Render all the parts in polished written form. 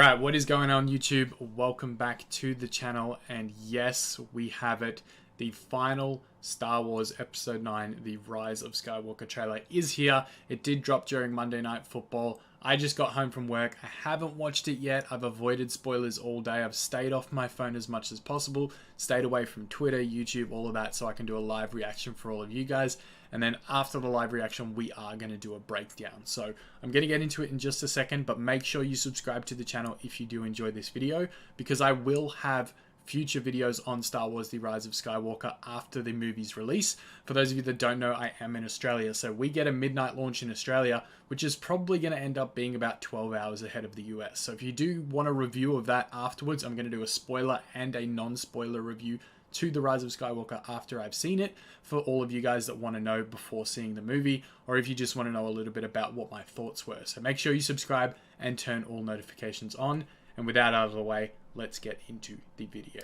Alright, what is going on YouTube? Welcome back to the channel, and yes, we have it. The final Star Wars Episode 9, The Rise of Skywalker trailer is here. It did drop during Monday Night Football. I just got home from work. I haven't watched it yet. I've avoided spoilers all day. I've stayed off my phone as much as possible, stayed away from Twitter, YouTube, all of that, so I can do a live reaction for all of you guys. And then after the live reaction, we are going to do a breakdown. So I'm going to get into it in just a second, but make sure you subscribe to the channel if you do enjoy this video, because I will have future videos on Star Wars The Rise of Skywalker after the movie's release. For those of you that don't know, I am in Australia, so we get a midnight launch in Australia, which is probably going to end up being about 12 hours ahead of the US. So if you do want a review of that afterwards, I'm going to do a spoiler and a non-spoiler review to The Rise of Skywalker after I've seen it, for all of you guys that want to know before seeing the movie, or if you just want to know a little bit about what my thoughts were. So make sure you subscribe and turn all notifications on. And with that out of the way, let's get into the video.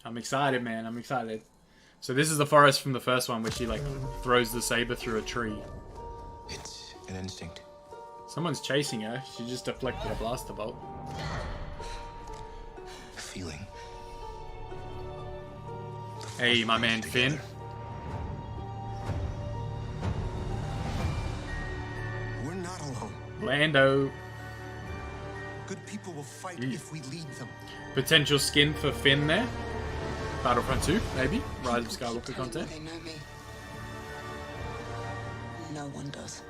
I'm excited, man. I'm excited. So this is the forest from the first one, where she like throws the saber through a tree. It's an instinct. Someone's chasing her. She just deflected a blaster bolt. A feeling. Hey, my man Finn. We're not alone. Lando. Good people will fight if we lead them. Potential skin for Finn there. Battlefront 2, maybe. Rise of Skywalker content. They know me. No one does.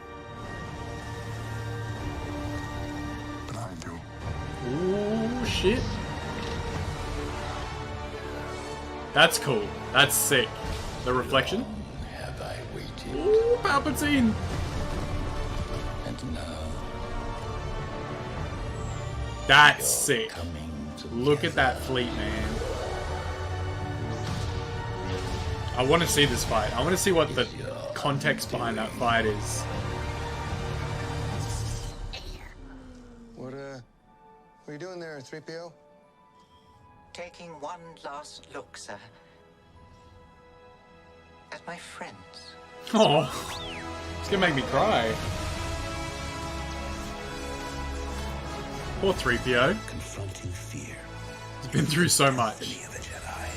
But I do. Ooh, shit. That's cool. That's sick. The reflection. Have I waited, Ooh, Palpatine. and now That's sick. coming to Look at that fleet, man. I want to see this fight. I want to see what the context behind that fight is. What are you doing there, 3PO? Taking one last look, sir. At my friends. Oh, it's gonna make me cry. Poor 3PO. confronting fear. He's been through so much. Destiny of a Jedi.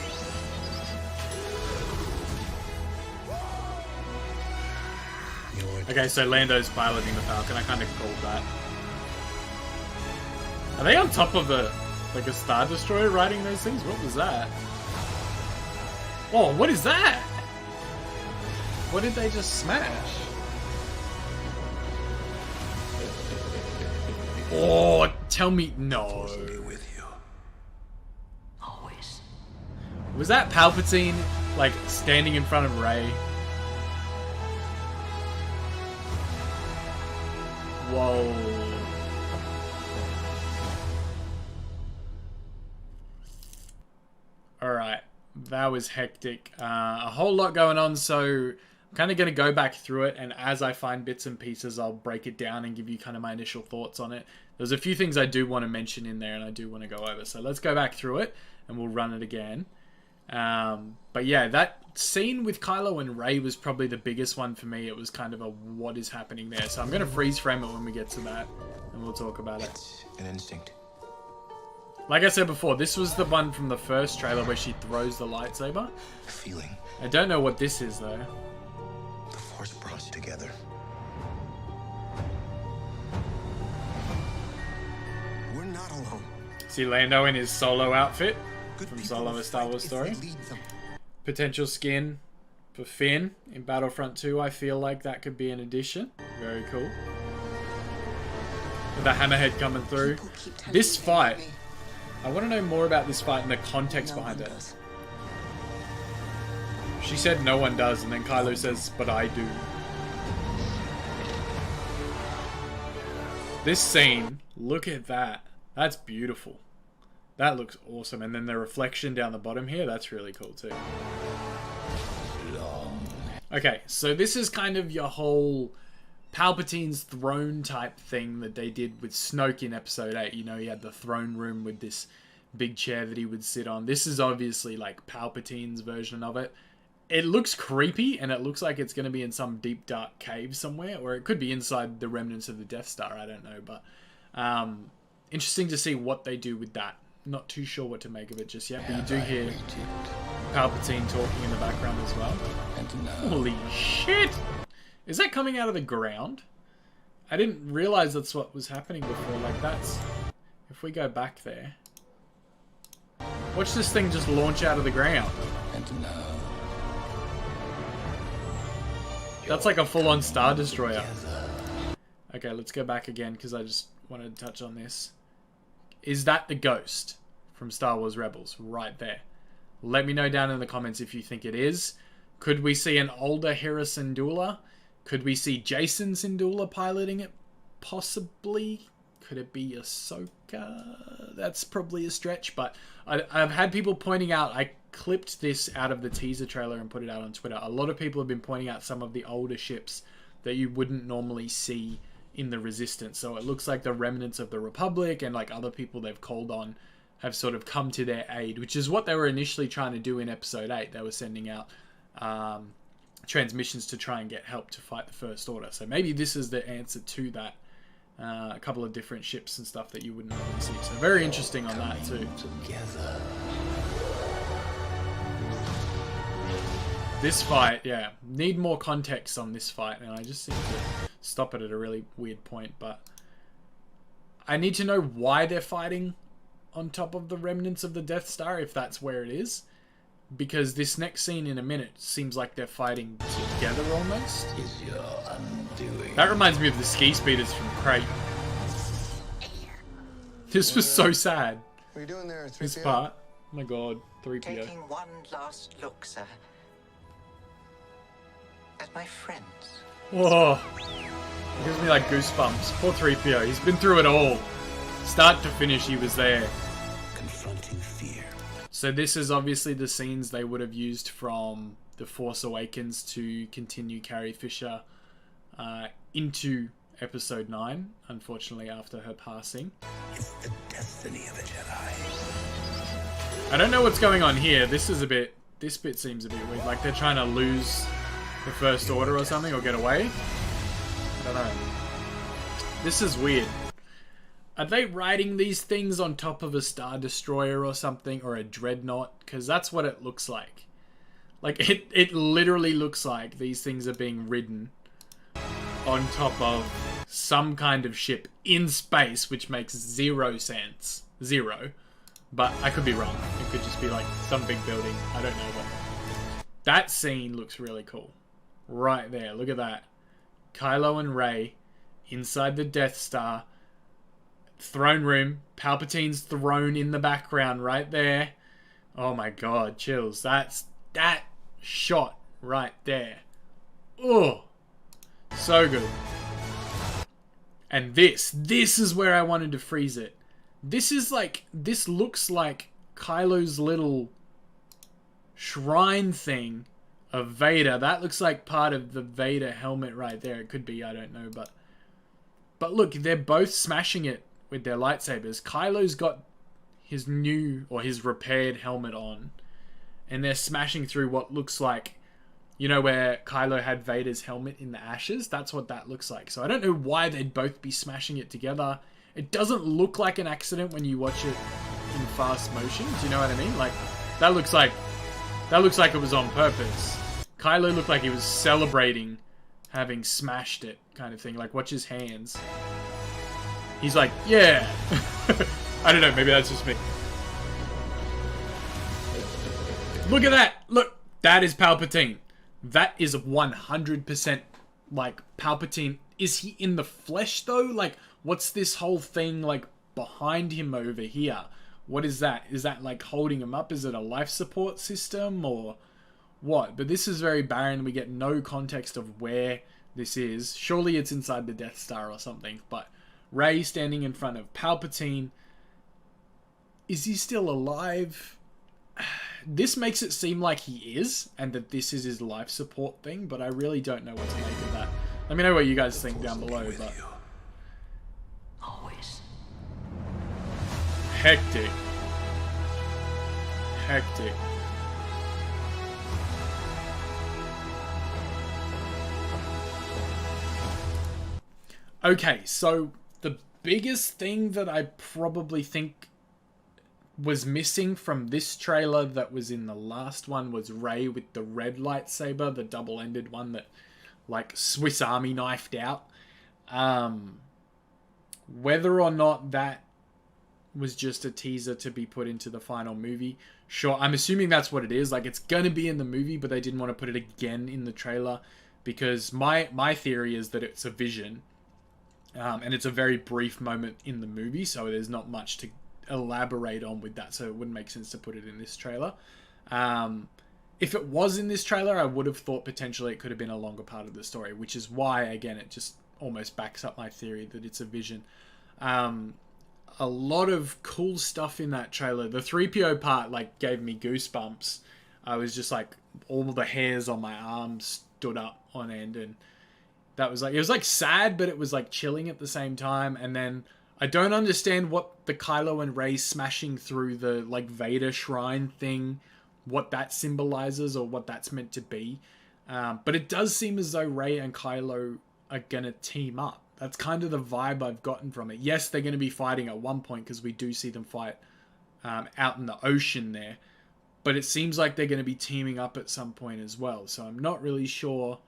Your Okay, so Lando's piloting the Falcon. I kind of called that. Are they on top of a Star Destroyer riding those things? What was that? Oh, what is that? What did they just smash? Oh, tell me no. be with you. Always. Was that Palpatine like standing in front of Rey? Whoa. Alright, that was hectic. A whole lot going on, so I'm kind of going to go back through it, and as I find bits and pieces, I'll break it down and give you kind of my initial thoughts on it. There's a few things I do want to mention in there, and I do want to go over. So let's go back through it, and we'll run it again. But yeah, that scene with Kylo and Rey was probably the biggest one for me. It was kind of a what is happening there. So I'm going to freeze frame it when we get to that, and we'll talk about it. It's an instinct. Like I said before, this was the one from the first trailer where she throws the lightsaber. A feeling. I don't know what this is, though. The Force brought us together. We're not alone. See Lando in his Solo outfit Good from people Solo: will A Star fight Wars if Story. we lead them. Potential skin for Finn in Battlefront 2. I feel like that could be an addition. Very cool. With the hammerhead coming through. People keep telling This me they know fight, me. I want to know more about this fight and the context No behind one it. does. She said no one does, and then Kylo says, but I do. This scene, look at that. That's beautiful. That looks awesome. And then the reflection down the bottom here, that's really cool too. Okay, so this is kind of your whole Palpatine's throne type thing that they did with Snoke in Episode 8. You know, he had the throne room with this big chair that he would sit on. This is obviously like Palpatine's version of it. it looks creepy, and it looks like it's going to be in some deep dark cave somewhere, or it could be inside the remnants of the Death Star. I don't know, but interesting to see what they do with that. Not too sure what to make of it just yet, but you do hear Palpatine talking in the background as well. Holy shit! Is that coming out of the ground? I didn't realize that's what was happening before. Like, that's... If we go back there... Watch this thing just launch out of the ground. That's like a full-on Star Destroyer. Okay, let's go back again, because I just wanted to touch on this. Is that the Ghost from Star Wars Rebels? Right there. Let me know down in the comments if you think it is. Could we see an older Hera Syndulla? Could we see Jason Syndulla piloting it? Possibly. Could it be Ahsoka? That's probably a stretch, but I've had people pointing out, I clipped this out of the teaser trailer and put it out on Twitter. A lot of people have been pointing out some of the older ships that you wouldn't normally see in the Resistance. So it looks like the remnants of the Republic and like other people they've called on have sort of come to their aid, which is what they were initially trying to do in Episode 8. They were sending out transmissions to try and get help to fight the First Order. So maybe this is the answer to that. A couple of different ships and stuff that you wouldn't normally see. So very interesting on that too. This fight, yeah, need more context on this fight, and I just seem to stop it at a really weird point, but I need to know why they're fighting on top of the remnants of the Death Star, if that's where it is. Because this next scene in a minute seems like they're fighting together almost. That reminds me of the ski speeders from Crate. This was so sad. What are you doing there, 3PO? This part. Oh my god, 3PO. Taking one last look, sir. At my friends. Whoa. It gives me like goosebumps. Poor 3PO. He's been through it all. Start to finish, he was there. Confronting fear. So this is obviously the scenes they would have used from The Force Awakens to continue Carrie Fisher into Episode 9, unfortunately after her passing. It's the destiny of a Jedi. I don't know what's going on here. This bit seems a bit weird. Like they're trying to lose the First Order or something, or get away. I don't know. This is weird. Are they riding these things on top of a Star Destroyer or something, or a Dreadnought? Because that's what it looks like. Like, it literally looks like these things are being ridden on top of some kind of ship in space, which makes zero sense. Zero. But I could be wrong. It could just be like some big building. I don't know. But that scene looks really cool. Right there. Look at that. Kylo and Rey inside the Death Star. Throne room. Palpatine's throne in the background right there. Oh my god, chills. That shot right there. Oh, so good. And this is where I wanted to freeze it. This looks like Kylo's little shrine thing of Vader. That looks like part of the Vader helmet right there. It could be, I don't know, but look, they're both smashing it with their lightsabers. Kylo's got his new, or his repaired helmet on, and they're smashing through what looks like, you know, where Kylo had Vader's helmet in the ashes. That's what that looks like. So I don't know why they'd both be smashing it together. It doesn't look like an accident when you watch it in fast motion. Do you know what I mean? Like, that looks like it was on purpose. Kylo looked like he was celebrating having smashed it, kind of thing. Like, watch his hands. He's like, yeah. I don't know, maybe that's just me. Look at that! Look, that is Palpatine. That is 100% like Palpatine. Is he in the flesh though? Like, what's this whole thing like behind him over here? What is that? Is that like holding him up? Is it a life support system or what? But this is very barren. We get no context of where this is. Surely it's inside the Death Star or something. But Rey standing in front of Palpatine. Is he still alive? This makes it seem like he is, and that this is his life support thing, but I really don't know what to make of that. Let me know what you guys think down below, but... Always. Hectic. Hectic. Okay, so the biggest thing that I probably think was missing from this trailer that was in the last one was Rey with the red lightsaber, the double-ended one that like Swiss Army knifed out. Whether or not that was just a teaser to be put into the final movie, sure, I'm assuming that's what it is. Like, it's gonna be in the movie, but they didn't want to put it again in the trailer because my theory is that it's a vision, and it's a very brief moment in the movie, so there's not much to elaborate on with that, so it wouldn't make sense to put it in this trailer. If it was in this trailer, I would have thought potentially it could have been a longer part of the story, which is why, again, it just almost backs up my theory that it's a vision. A lot of cool stuff in that trailer. The 3PO part like gave me goosebumps. I was just like, all the hairs on my arms stood up on end, and that was like, it was like sad, but it was like chilling at the same time. And then I don't understand what the Kylo and Rey smashing through the like Vader shrine thing, what that symbolizes or what that's meant to be. But it does seem as though Rey and Kylo are gonna team up. That's kind of the vibe I've gotten from it. Yes, they're going to be fighting at one point because we do see them fight out in the ocean there. But it seems like they're going to be teaming up at some point as well. So I'm not really sure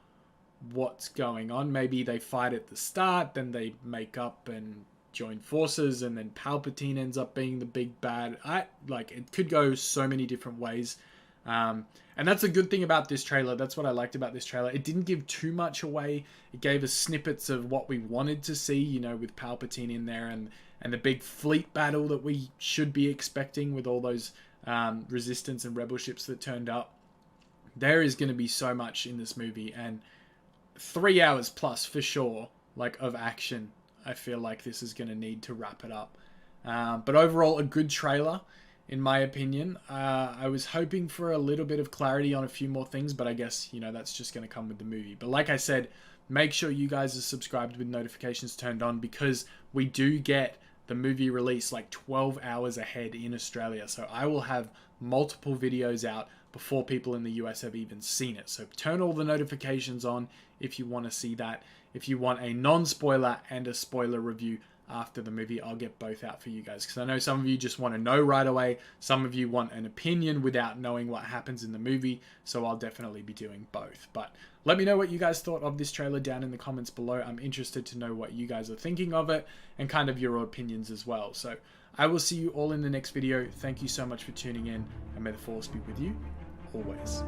what's going on. Maybe they fight at the start, then they make up and join forces, and then Palpatine ends up being the big bad. It could go so many different ways. And that's a good thing about this trailer. That's what I liked about this trailer. It didn't give too much away. It gave us snippets of what we wanted to see, you know, with Palpatine in there and the big fleet battle that we should be expecting with all those Resistance and Rebel ships that turned up. There is going to be so much in this movie, and 3 hours plus for sure, like, of action. I feel like this is going to need to wrap it up. But overall, a good trailer, in my opinion. I was hoping for a little bit of clarity on a few more things, but I guess, you know, that's just going to come with the movie. But like I said, make sure you guys are subscribed with notifications turned on, because we do get the movie release like 12 hours ahead in Australia. So I will have multiple videos out before people in the US have even seen it. So turn all the notifications on if you want to see that. If you want a non-spoiler and a spoiler review after the movie, I'll get both out for you guys, because I know some of you just want to know right away. Some of you want an opinion without knowing what happens in the movie, so I'll definitely be doing both. But let me know what you guys thought of this trailer down in the comments below. I'm interested to know what you guys are thinking of it and kind of your opinions as well. So I will see you all in the next video. Thank you so much for tuning in, and may the Force be with you always.